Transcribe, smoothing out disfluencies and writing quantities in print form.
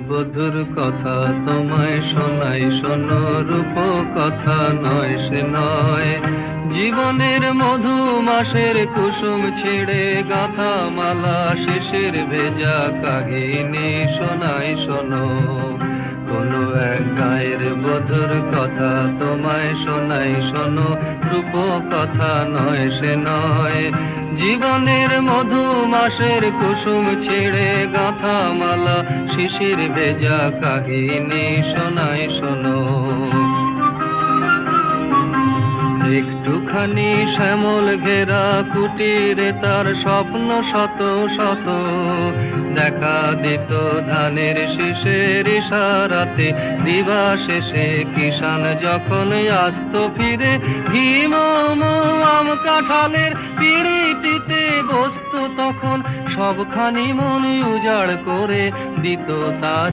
বধুর কথা তোমায় শোনাই, শোনো রূপ কথা নয় সে নয়। জীবনের মধু মাসের কুসুম ছিঁড়ে গাঁথা মালা, শিশির ভেজা কাহিনী শোনাই শোনো। কোনো এক গায়ের বধুর কথা তোমায় শোনাই, শোনো রূপ কথা নয় সে নয়। জীবনের মধু মাসের কুসুম ছিঁড়ে গাঁথা মালা, শিশির ভেজা কাহিনী শোনাই শোনো। একটুখানি শ্যামল ঘেরা কুটিরে তার স্বপ্ন শত শত, দেখা দিত ধানের শীষের ইশারাতে। দিবা শেষে কিষান যখন আসত ফিরে, ঘিম আম কাঁঠালের পিঁড়িটিতে বসত তখন, সবখানি মন উজাড় করে দিত তার।